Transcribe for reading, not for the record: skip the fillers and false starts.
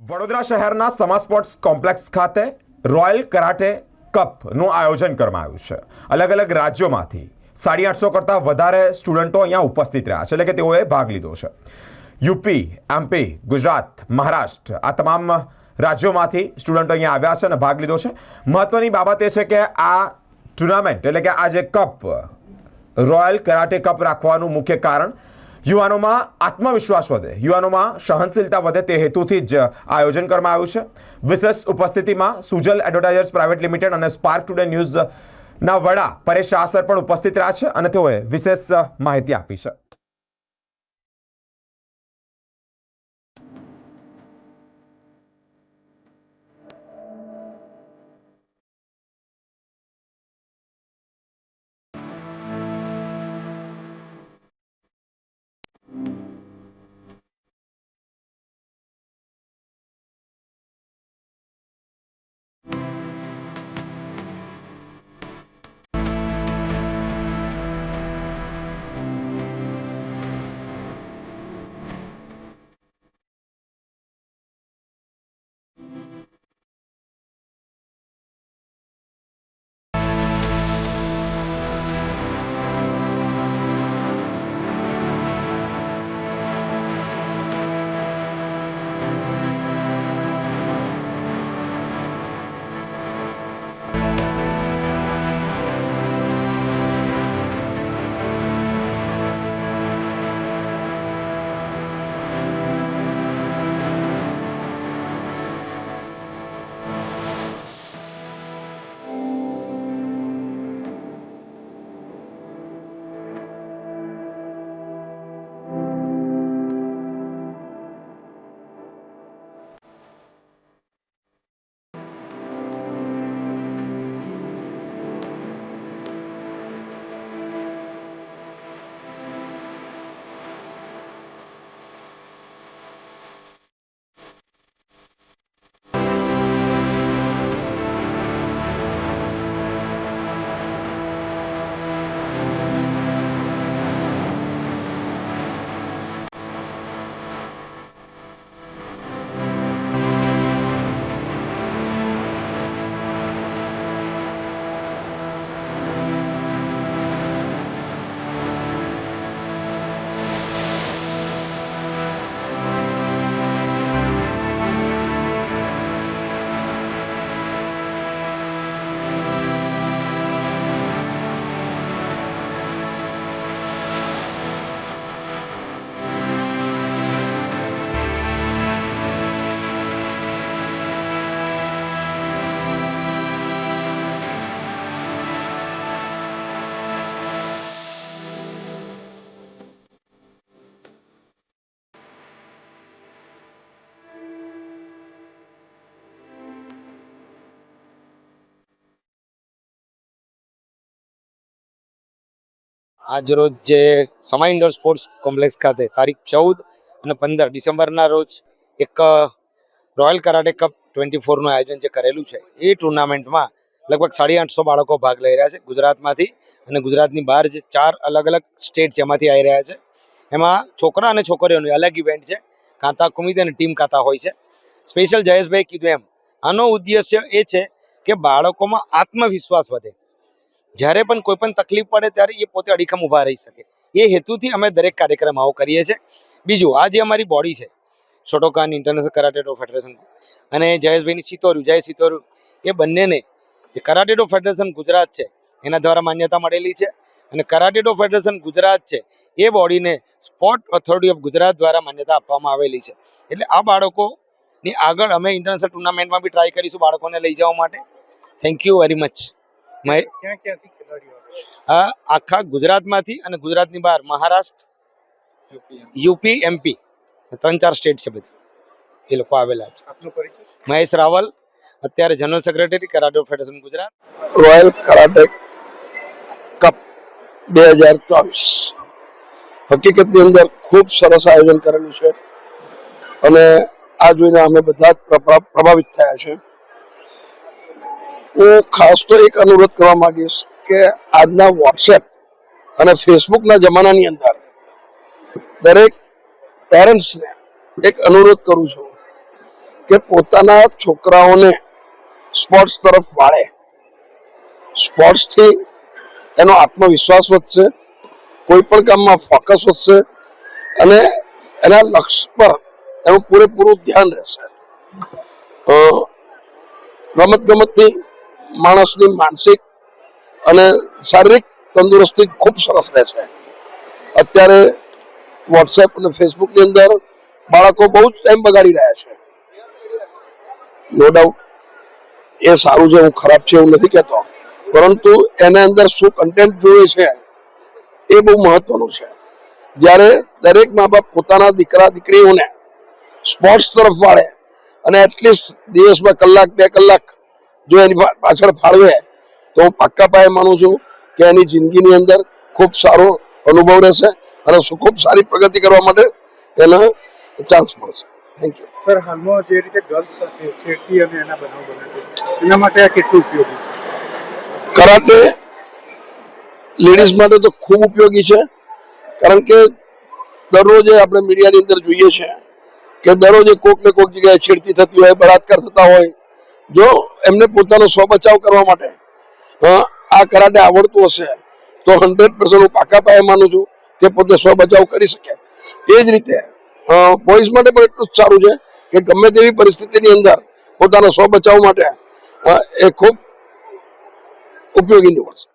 વડોદરા શહેરના સમા sports complex ખાતે royal karate કપનું આયોજન કરવામાં આવ્યું છે. અલગ અલગ રાજ્યોમાંથી 850 કરતાં વધારે સ્ટુડન્ટો અહીંયા ઉપસ્થિત રહ્યા છે, એટલે કે તેઓએ ભાગ લીધો છે. યુપી, એમપી, ગુજરાત, મહારાષ્ટ્ર આ તમામ રાજ્યોમાંથી સ્ટુડન્ટો અહીંયા આવ્યા છે અને ભાગ લીધો છે. મહત્વની બાબત એ છે કે આ ટુર્નામેન્ટ એટલે કે આ જે કપ રોયલ કરાટે કપ રાખવાનું મુખ્ય કારણ યુવાનોમાં આત્મવિશ્વાસ વધે, યુવાનોમાં સહનશીલતા વધે તે હેતુથી જ આયોજન કરવામાં આવ્યું છે. વિશેષ ઉપસ્થિતિમાં સુજલ એડવર્ટાઇઝર્સ પ્રાઇવેટ લિમિટેડ અને સ્પાર્ક ટુડે ન્યૂઝના વડા પરેશ શાહ સર પણ ઉપસ્થિત રહ્યા છે અને તેઓએ વિશેષ માહિતી આપી છે. આજરોજ જે સમા ઇન્ડોર સ્પોર્ટ્સ કોમ્પ્લેક્સ ખાતે તારીખ 14 અને 15 ડિસેમ્બરના રોજ એક રોયલ કરાટે કપ 24 નું આયોજન જે કરેલું છે એ ટુર્નામેન્ટમાં લગભગ 850 બાળકો ભાગ લઈ રહ્યા છે ગુજરાતમાંથી અને ગુજરાતની બહાર જે 4 અલગ અલગ સ્ટેટ એમાંથી આવી રહ્યા છે. એમાં છોકરા અને છોકરીઓની અલગ ઇવેન્ટ છે, કાંતા કુમિત અને ટીમ કાંતા હોય છે. સ્પેશિયલ જયેશભાઈ કીધું એમ આનો ઉદ્દેશ્ય એ છે કે બાળકોમાં આત્મવિશ્વાસ વધે, જ્યારે પણ કોઈ પણ તકલીફ પડે ત્યારે એ પોતે અડીખમ ઊભા રહી શકે, એ હેતુથી અમે દરેક કાર્યક્રમ આવો કરીએ છીએ. બીજું આ જે અમારી બોડી છે શોટોકાન ઇન્ટરનેશનલ કરાટેડો ફેડરેશન અને જયેશભાઈની જય સિતોરુ એ બંનેને જે કરાટેડો ફેડરેશન ગુજરાત છે એના દ્વારા માન્યતા મળેલી છે અને કરાટેડો ફેડરેશન ગુજરાત છે એ બોડીને સ્પોર્ટ ઓથોરિટી ઓફ ગુજરાત દ્વારા માન્યતા આપવામાં આવેલી છે. એટલે આ બાળકોની આગળ અમે ઇન્ટરનેશનલ ટુર્નામેન્ટમાં બી ટ્રાય કરીશું બાળકોને લઈ જવા માટે. Thank you very much. આખા ગુજરાતમાંથી અને ગુજરાતની બહાર મહારાષ્ટ્ર, યુપી, એમપી 3-4 સ્ટેટ છે બધી એ લોકો આવેલા છે. મહેશ રાવલ, અત્યારે general secretary karate federation Gujarat. Royal karate cup 2024 હકીકતની અંદર ખૂબ સરસ આયોજન કરેલું છે અને આ જોઈને અમે બધા જ પ્રભાવિત થયા છે. હું ખાસ તો એક અનુરોધ કરવા માંગીશ કે આજના વોટ્સએપ અને ફેસબુકના જમાનાની અંદર દરેક પેરેન્ટ્સને એક અનુરોધ કરું છું કે પોતાના છોકરાઓને સ્પોર્ટ્સ તરફ વાળે. સ્પોર્ટ્સથી એનો આત્મવિશ્વાસ વધશે, કોઈ પણ કામમાં ફોકસ વધશે અને એના લક્ષ્ય પર એનું પૂરેપૂરું ધ્યાન રહેશે. રમત ગમતથી માણસની માનસિક અને શારીરિક તંદુરસ્તી ખૂબ સરસ રહે છે. અત્યારે વોટ્સએપ અને ફેસબુકની અંદર બાળકો બહુ જ ટાઈમ બગાડી રહ્યા છે. નો ડાઉટ એ સારું છે, હું ખરાબ છે એવું નથી કહેતો, પરંતુ એને અંદર શું કન્ટેન્ટ જોઈએ છે એ બહુ મહત્વનું છે. જ્યારે દરેક મા બાપ પોતાના દીકરા દીકરીઓને સ્પોર્ટ્સ તરફ વાળે અને એટલીસ્ટ દિવસમાં કલાક 2 કલાક જો એની પાછળ ફાળવે તો હું પાક્કા પાયે માનું છું કે એની જિંદગીની અંદર ખૂબ સારો અનુભવ રહેશે અને ખૂબ સારી પ્રગતિ કરવા માટે એને ચાન્સ મળશે. Thank you. સર, હાલમાં જે રીતે ગર્લ્સ સાથે છેડતી અને એના બનાવ બને છે, એના માટે આ કેટલું ઉપયોગી છે? કરાટે લેડીઝ માટે તો ખૂબ ઉપયોગી છે, કારણ કે દરરોજ આપણે મીડિયાની અંદર જોઈએ છે કે દરરોજ કોઈક ને કોઈક જગ્યાએ છેડતી થતી હોય, બળાત્કાર થતા હોય. જો એમને પોતાનો સ્વ બચાવ કરવા માટે આ કરાટે આવડતું હશે તો 100% હું પાકા પાયે માનું છું કે પોતે સ્વ બચાવ કરી શકે. એ જ રીતે બોયઝ માટે પણ એટલું જ સારું છે કે ગમે તેવી પરિસ્થિતિની અંદર પોતાના સ્વ બચાવ માટે એ ખૂબ ઉપયોગી નીવડશે.